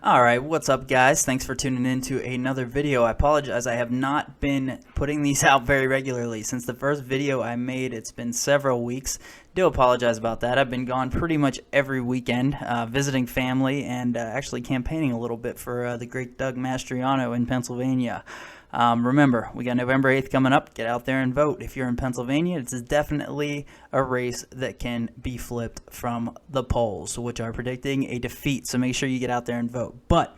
Alright, what's up guys? Thanks for tuning in to another video. I apologize, I have not been putting these out very regularly. Since the first video I made, it's been several weeks. Do apologize about that. I've been gone pretty much every weekend, visiting family and actually campaigning a little bit for the great Doug Mastriano in Pennsylvania. Remember, we got November 8th coming up. Get out there and vote. If you're in Pennsylvania, it's definitely a race that can be flipped from the polls, which are predicting a defeat. So make sure you get out there and vote. But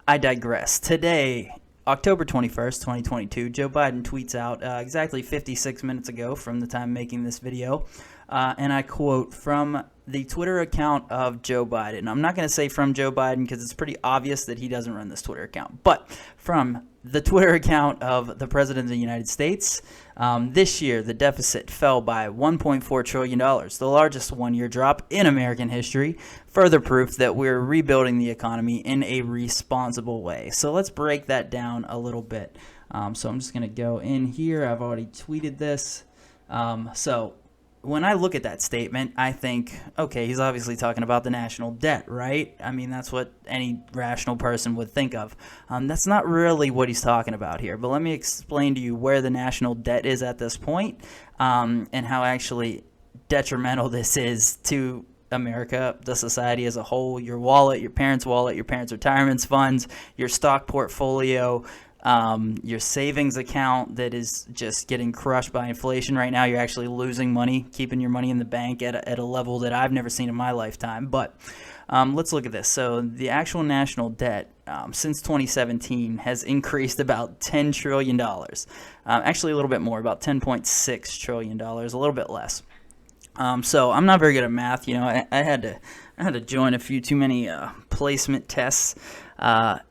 I digress. Today, October 21st, 2022, Joe Biden tweets out exactly 56 minutes ago from the time making this video. And I quote from the Twitter account of Joe Biden. I'm not going to say from Joe Biden because it's pretty obvious that he doesn't run this Twitter account. But from the Twitter account of the President of the United States, this year the deficit fell by $1.4 trillion, the largest one-year drop in American history. Further proof that we're rebuilding the economy in a responsible way. So let's break that down a little bit. So I'm just going to go in here. I've already tweeted this. So when I look at that statement, I think, okay, he's obviously talking about the national debt, right? I mean, that's what any rational person would think of. That's not really what he's talking about here, but let me explain to you where the national debt is at this point, and how actually detrimental this is to America, the society as a whole, your wallet, your parents' retirement funds, your stock portfolio, your savings account that is just getting crushed by inflation right now. You're actually losing money, keeping your money in the bank at a level that I've never seen in my lifetime. But let's look at this. So the actual national debt since 2017 has increased about $10 trillion. Actually a little bit more, about $10.6 trillion, a little bit less. So I'm not very good at math. You know, I had to join a few too many placement tests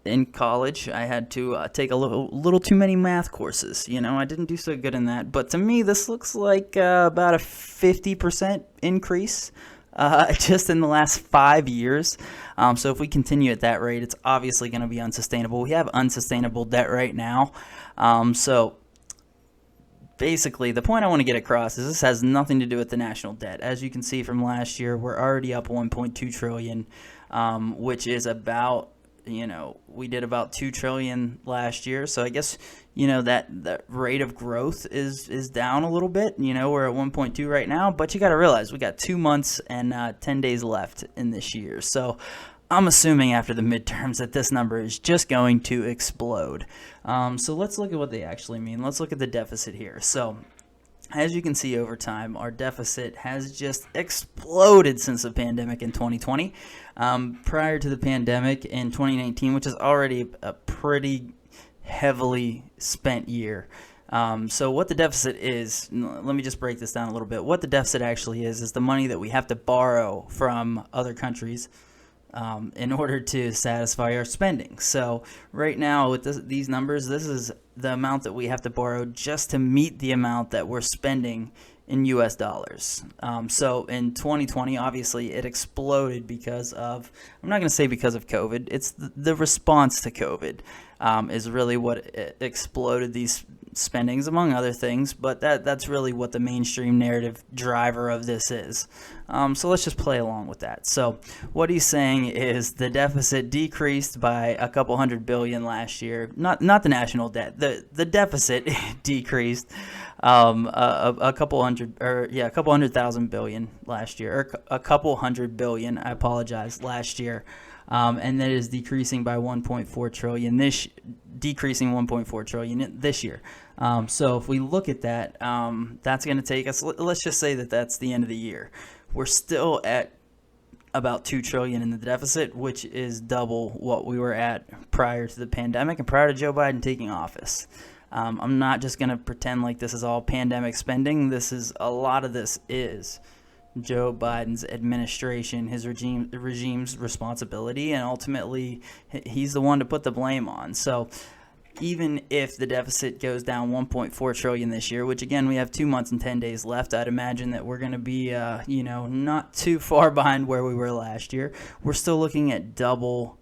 in college. I had to take a little too many math courses. You know, I didn't do so good in that. But to me, this looks like about a 50% increase just in the last 5 years. So if we continue at that rate, it's obviously going to be unsustainable. We have unsustainable debt right now. So basically, the point I want to get across is this has nothing to do with the national debt. As you can see from last year, we're already up 1.2 trillion, which is about, you know, we did about 2 trillion last year. So I guess, you know, that rate of growth is down a little bit. You know, we're at 1.2 right now, but you got to realize we got 2 months and 10 days left in this year. So I'm assuming after the midterms that this number is just going to explode. So let's look at what they actually mean. Let's look at the deficit here. So as you can see over time, our deficit has just exploded since the pandemic in 2020. Prior to the pandemic in 2019, which is already a pretty heavily spent year. So what the deficit is, let me just break this down a little bit. What the deficit actually is the money that we have to borrow from other countries in order to satisfy our spending. So right now with these numbers, this is the amount that we have to borrow just to meet the amount that we're spending in US dollars. So in 2020, obviously it exploded because of, I'm not going to say because of COVID, it's the response to COVID is really what exploded these spendings, among other things, but that's really what the mainstream narrative driver of this is. So let's just play along with that. So what he's saying is the deficit decreased by a couple $100 billion last year. Not the national debt. The deficit decreased a couple hundred thousand billion last year, or a couple $100 billion. I apologize, last year. And that is decreasing by 1.4 trillion decreasing 1.4 trillion this year. So if we look at that, that's going to take us, let's just say that that's the end of the year. We're still at about 2 trillion in the deficit, which is double what we were at prior to the pandemic and prior to Joe Biden taking office. I'm not just going to pretend like this is all pandemic spending. A lot of this is Joe Biden's administration, his regime's responsibility, and ultimately he's the one to put the blame on. So even if the deficit goes down 1.4 trillion this year, which again we have 2 months and 10 days left, I'd imagine that we're going to be you know, not too far behind where we were last year. We're still looking at double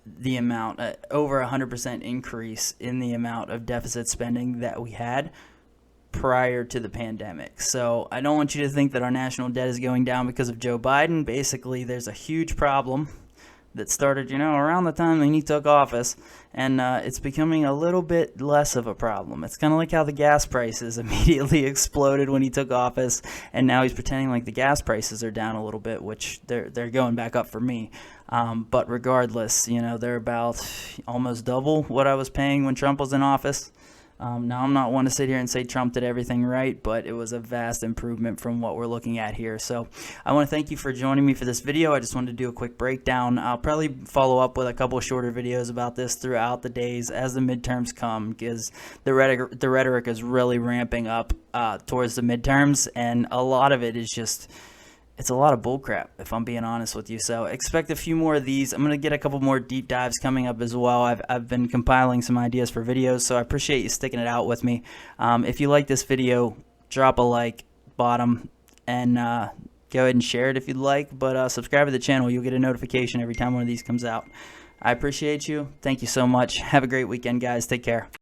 the amount, over 100% increase in the amount of deficit spending that we had prior to the pandemic. So I don't want you to think that our national debt is going down because of Joe Biden. Basically, there's a huge problem that started, around the time when he took office, and it's becoming a little bit less of a problem. It's kind of like how the gas prices immediately exploded when he took office, and now he's pretending like the gas prices are down a little bit, which they're going back up for me. But regardless, they're about almost double what I was paying when Trump was in office. Now, I'm not one to sit here and say Trump did everything right, but it was a vast improvement from what we're looking at here. So I want to thank you for joining me for this video. I just wanted to do a quick breakdown. I'll probably follow up with a couple shorter videos about this throughout the days as the midterms come, because the rhetoric is really ramping up towards the midterms, and a lot of it is just... it's a lot of bullcrap, if I'm being honest with you. So expect a few more of these. I'm going to get a couple more deep dives coming up as well. I've been compiling some ideas for videos, so I appreciate you sticking it out with me. If you like this video, drop a like, bottom, and go ahead and share it if you'd like. But subscribe to the channel. You'll get a notification every time one of these comes out. I appreciate you. Thank you so much. Have a great weekend, guys. Take care.